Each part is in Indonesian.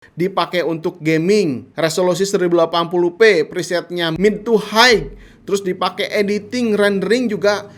dipakai untuk gaming, resolusi 1080p, presetnya mid to high, terus dipakai editing, rendering juga.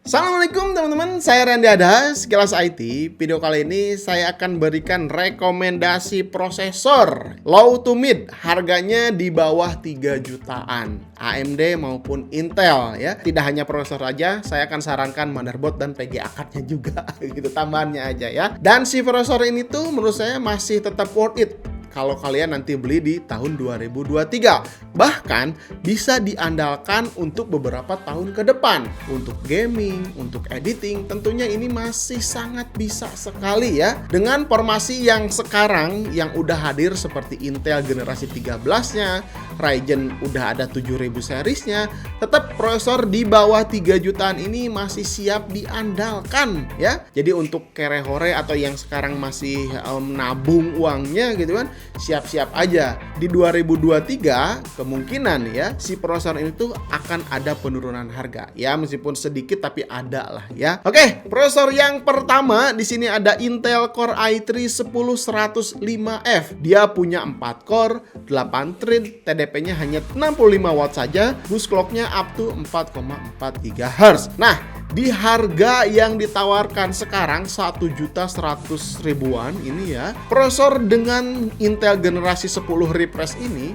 Assalamualaikum teman-teman, saya Randy Ada, Sekilas IT. Video kali ini saya akan berikan rekomendasi prosesor low to mid, harganya di bawah 3 jutaan, AMD maupun Intel ya. Tidak hanya prosesor aja, saya akan sarankan motherboard dan PGA card-nya juga gitu, tambahannya aja ya. Dan si prosesor ini tuh menurut saya masih tetap worth it kalau kalian nanti beli di tahun 2023. Bahkan bisa diandalkan untuk beberapa tahun ke depan. Untuk gaming, untuk editing, tentunya ini masih sangat bisa sekali ya. Dengan formasi yang sekarang yang udah hadir seperti Intel generasi 13-nya, Ryzen udah ada 7000 seriesnya, tetap prosesor di bawah 3 jutaan ini masih siap diandalkan ya. Jadi untuk kere-hore atau yang sekarang masih nabung uangnya gitu kan, siap-siap aja. Di 2023 kemungkinan ya si prosesor ini tuh akan ada penurunan harga ya, meskipun sedikit tapi ada lah ya. Oke, prosesor yang pertama di sini ada Intel Core i3 10105F. Dia punya 4 core, 8 thread, TDP-nya hanya 65 watt saja, boost clock-nya up to 4,4 GHz. Nah, di harga yang ditawarkan sekarang 1.100.000-an ini ya, prosesor dengan Intel generasi 10 refresh ini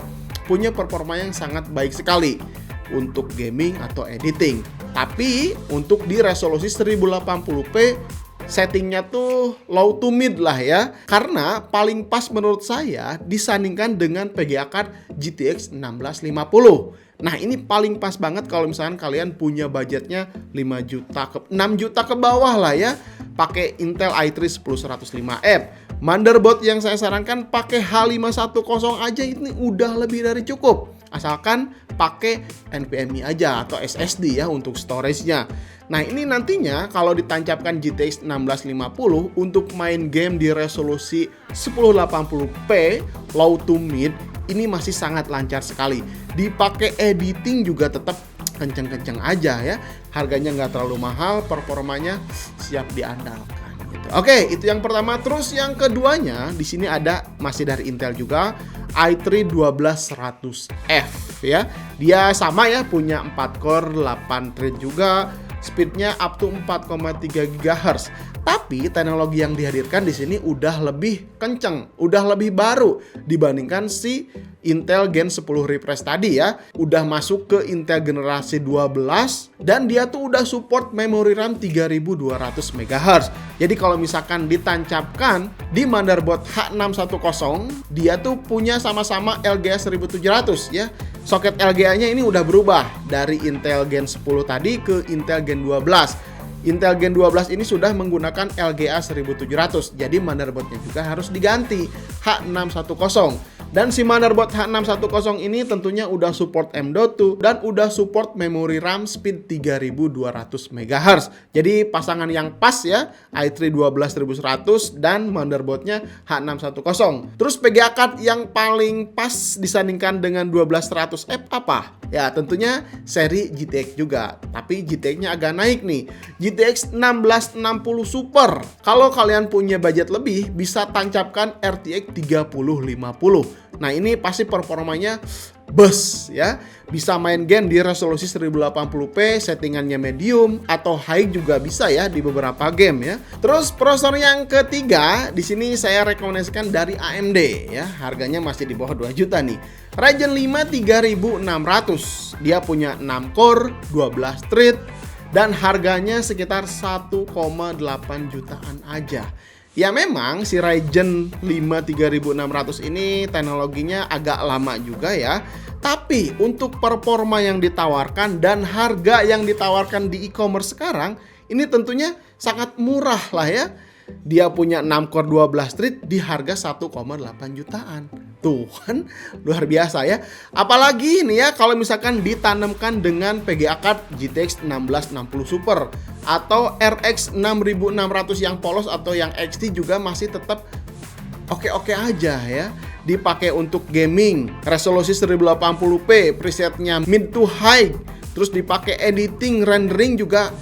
punya performa yang sangat baik sekali untuk gaming atau editing. Tapi untuk di resolusi 1080p settingnya tuh low to mid lah ya, karena paling pas menurut saya disandingkan dengan PGA card GTX 1650. Nah ini paling pas banget kalau misalkan kalian punya budgetnya 6 juta ke bawah lah ya, pakai Intel i3 10105F. Motherboard yang saya sarankan pakai H510 aja ini udah lebih dari cukup, asalkan pakai NVMe aja atau SSD ya untuk storage-nya. Nah ini nantinya kalau ditancapkan GTX 1650 untuk main game di resolusi 1080p low to mid, ini masih sangat lancar sekali. Dipakai editing juga tetap kenceng-kenceng aja ya. Harganya nggak terlalu mahal, performanya siap diandalkan. Oke, itu yang pertama. Terus yang keduanya di sini ada masih dari Intel juga, i3 12100F ya. Dia sama ya, punya 4 core, 8 thread juga, speednya up to 4,3 GHz. Tapi teknologi yang dihadirkan di sini udah lebih kenceng, udah lebih baru dibandingkan si Intel Gen 10 refresh tadi ya. Udah masuk ke Intel generasi 12 dan dia tuh udah support memori RAM 3200 MHz. Jadi kalau misalkan ditancapkan di motherboard H610, dia tuh punya sama-sama LGA 1700 ya. Soket LGA-nya ini udah berubah dari Intel Gen 10 tadi ke Intel Gen 12. Intel Gen 12 ini sudah menggunakan LGA 1700, jadi motherboardnya juga harus diganti H610. Dan si motherboard H610 ini tentunya udah support M.2 dan udah support memori RAM speed 3200 MHz. Jadi pasangan yang pas ya, i3 12100 dan motherboardnya H610. Terus PGA card yang paling pas disandingkan dengan 12100F apa? Ya tentunya seri GTX juga, tapi GTX-nya agak naik nih. GTX 1660 Super. Kalau kalian punya budget lebih, bisa tancapkan RTX 3050. Nah ini pasti performanya bus ya. Bisa main game di resolusi 1080p, settingannya medium atau high juga bisa ya di beberapa game ya. Terus prosesor yang ketiga di sini saya rekomendasikan dari AMD ya. Harganya masih di bawah 2 juta nih. Ryzen 5 3600. Dia punya 6 core, 12 thread dan harganya sekitar 1,8 jutaan aja. Ya memang si Ryzen 5 3600 ini teknologinya agak lama juga ya. Tapi untuk performa yang ditawarkan dan harga yang ditawarkan di e-commerce sekarang, ini tentunya sangat murah lah ya. Dia punya 6 core 12 thread di harga 1,8 jutaan. Tuh kan luar biasa ya. Apalagi ini ya kalau misalkan ditanamkan dengan PGA card GTX 1660 Super atau RX 6600 yang polos atau yang XT juga masih tetap oke-oke aja ya. Dipakai untuk gaming, resolusi 1080p, presetnya mid to high, terus dipakai editing, rendering juga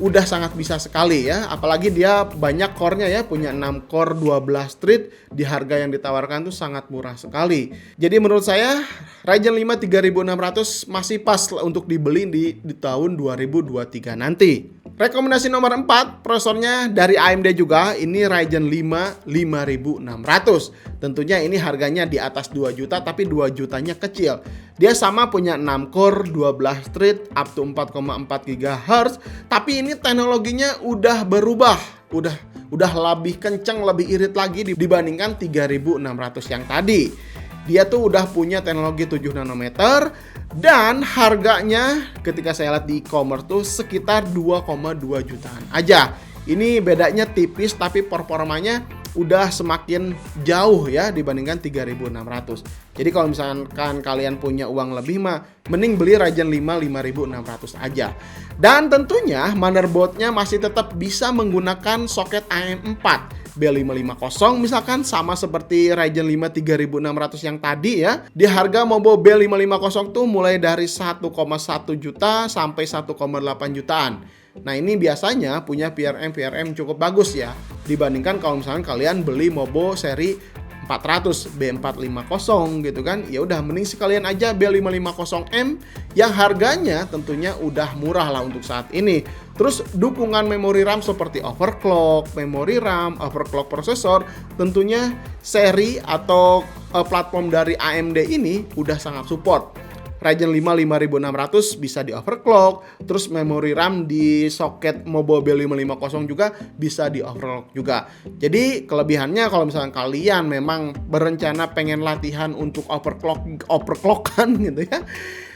udah sangat bisa sekali ya. Apalagi dia banyak core-nya ya, punya 6 core 12 thread di harga yang ditawarkan tuh sangat murah sekali. Jadi menurut saya Ryzen 5 3600 masih pas untuk dibeli di tahun 2023 nanti. Rekomendasi nomor 4, prosesornya dari AMD juga, ini Ryzen 5 5600. Tentunya ini harganya di atas 2 juta, tapi 2 jutanya kecil. Dia sama punya 6 core, 12 thread, up to 4,4 GHz, tapi ini teknologinya udah berubah. Udah lebih kenceng, lebih irit lagi dibandingkan 3600 yang tadi. Dia tuh udah punya teknologi 7 nanometer dan harganya ketika saya lihat di e-commerce tuh sekitar 2,2 jutaan aja. Ini bedanya tipis tapi performanya udah semakin jauh ya dibandingkan 3600. Jadi kalau misalkan kalian punya uang lebih mah mending beli Ryzen 5 5600 aja. Dan tentunya motherboardnya masih tetap bisa menggunakan soket AM4 B550, misalkan sama seperti Ryzen 5 3600 yang tadi ya. Di harga Mobo B550 tuh mulai dari 1,1 juta sampai 1,8 jutaan. Nah ini biasanya punya VRM cukup bagus ya, dibandingkan kalau misalkan kalian beli Mobo seri 400 B450 gitu kan. Ya udah mending sekalian aja B550M yang harganya tentunya udah murah lah untuk saat ini. Terus dukungan memori RAM seperti overclock, memori RAM, overclock prosesor, tentunya seri atau platform dari AMD ini udah sangat support. Ryzen 5 5600 bisa di overclock, terus memori RAM di soket Mobo B550 juga bisa di overclock juga. Jadi kelebihannya kalau misalnya kalian memang berencana pengen latihan untuk overclockan gitu ya,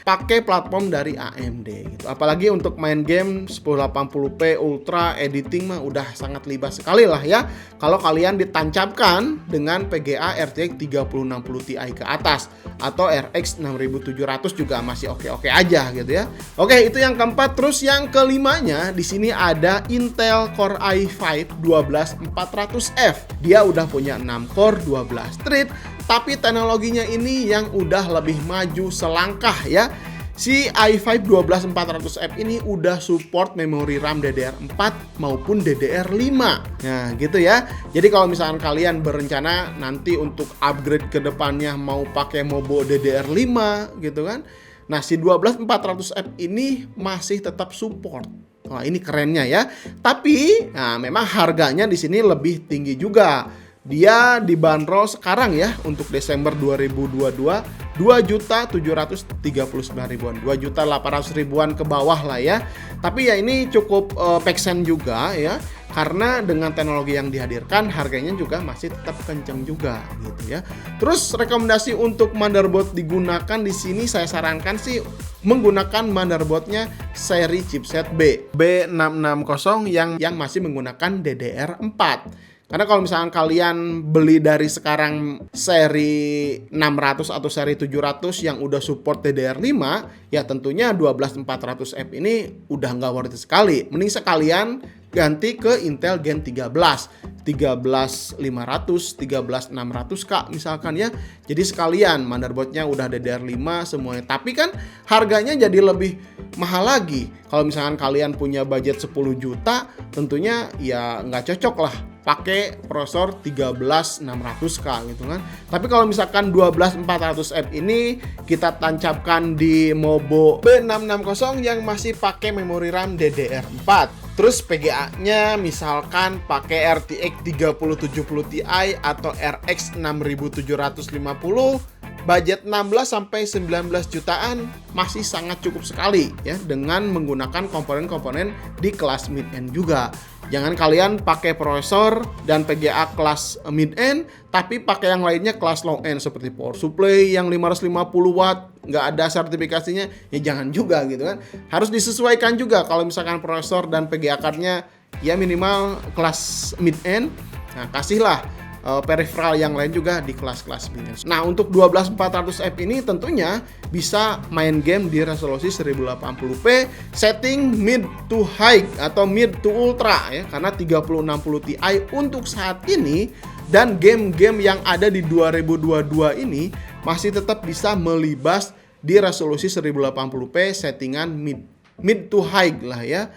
pakai platform dari AMD gitu. Apalagi untuk main game 1080p Ultra editing mah udah sangat libas sekali lah ya. Kalau kalian ditancapkan dengan PGA RTX 3060 Ti ke atas atau RX 6700 juga masih oke-oke aja gitu ya. Oke, itu yang keempat. Terus yang kelimanya di sini ada Intel Core i5 12400F. Dia udah punya 6 core 12 thread, tapi teknologinya ini yang udah lebih maju selangkah ya. Si i5 12400F ini udah support memori RAM DDR4 maupun DDR5. Nah, gitu ya. Jadi kalau misalkan kalian berencana nanti untuk upgrade ke depannya mau pakai Mobo DDR5 gitu kan. Nah, si 12400F ini masih tetap support. Wah, ini kerennya ya. Tapi, nah memang harganya di sini lebih tinggi juga. Dia dibanderol sekarang ya untuk Desember 2022 2.739.000-an, 2.800.000-an ke bawah lah ya. Tapi ya ini cukup make sense juga ya, karena dengan teknologi yang dihadirkan harganya juga masih tetap kenceng juga gitu ya. Terus rekomendasi untuk motherboard digunakan di sini saya sarankan sih menggunakan motherboardnya seri chipset B660 yang masih menggunakan DDR4. Karena kalau misalkan kalian beli dari sekarang seri 600 atau seri 700 yang udah support DDR5, ya tentunya 12400F ini udah nggak worth it sekali. Mending sekalian ganti ke Intel Gen 13500, 13600K misalkan ya. Jadi sekalian motherboardnya udah DDR5 semuanya. Tapi kan harganya jadi lebih mahal lagi. Kalau misalkan kalian punya budget 10 juta, tentunya ya nggak cocok lah pakai prosesor 13600K gitu kan. Tapi kalau misalkan 12400F ini kita tancapkan di Mobo B660 yang masih pakai memori RAM DDR4. Terus PGA-nya misalkan pakai RTX 3070 Ti atau RX 6750, budget 16 sampai 19 jutaan masih sangat cukup sekali ya dengan menggunakan komponen-komponen di kelas mid-end juga. Jangan kalian pakai prosesor dan PGA kelas mid-end tapi pakai yang lainnya kelas low-end seperti power supply yang 550 watt nggak ada sertifikasinya, ya jangan juga gitu kan. Harus disesuaikan juga kalau misalkan prosesor dan PGA card-nya ya minimal kelas mid-end. Nah, kasihlah peripheral yang lain juga di kelas-kelas mid-end. Nah, untuk 12400F ini tentunya bisa main game di resolusi 1080p, setting mid to high atau mid to ultra ya, karena 3060 Ti untuk saat ini dan game-game yang ada di 2022 ini masih tetap bisa melibas di resolusi 1080p settingan mid to high lah ya.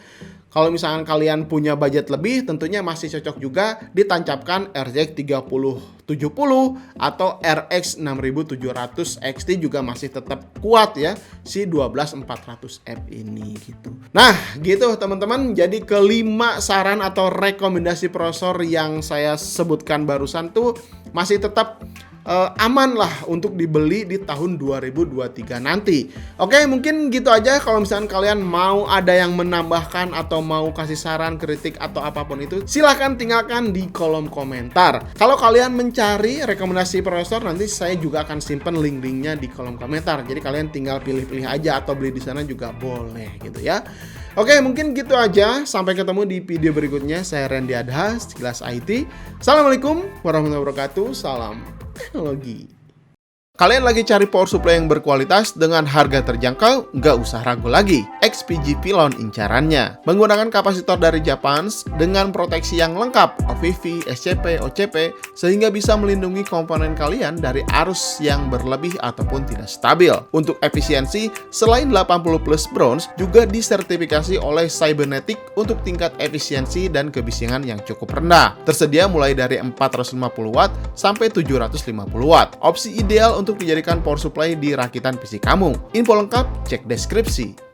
Kalau misalkan kalian punya budget lebih, tentunya masih cocok juga ditancapkan RTX 3070 atau RX 6700 XT juga masih tetap kuat ya, si 12400M ini gitu. Nah, gitu teman-teman. Jadi kelima saran atau rekomendasi prosesor yang saya sebutkan barusan tuh masih tetap aman lah untuk dibeli di tahun 2023 nanti. Oke, mungkin gitu aja. Kalau misalkan kalian mau ada yang menambahkan atau mau kasih saran, kritik atau apapun itu, silahkan tinggalkan di kolom komentar. Kalau kalian mencari rekomendasi prosesor, nanti saya juga akan simpen link-linknya di kolom komentar. Jadi kalian tinggal pilih-pilih aja atau beli di sana juga boleh gitu ya. Oke, mungkin gitu aja. Sampai ketemu di video berikutnya. Saya Randy Adha, Sekilas IT. Assalamualaikum warahmatullahi wabarakatuh. Salam teknologi. Kalian lagi cari power supply yang berkualitas dengan harga terjangkau? Nggak usah ragu lagi. XPG Pilon incarannya. Menggunakan kapasitor dari Japans dengan proteksi yang lengkap, OVV, SCP, OCP, sehingga bisa melindungi komponen kalian dari arus yang berlebih ataupun tidak stabil. Untuk efisiensi, selain 80 plus bronze, juga disertifikasi oleh Cybernetic untuk tingkat efisiensi dan kebisingan yang cukup rendah. Tersedia mulai dari 450 watt sampai 750 watt. Opsi ideal untuk dijadikan power supply di rakitan PC kamu. Info lengkap cek deskripsi.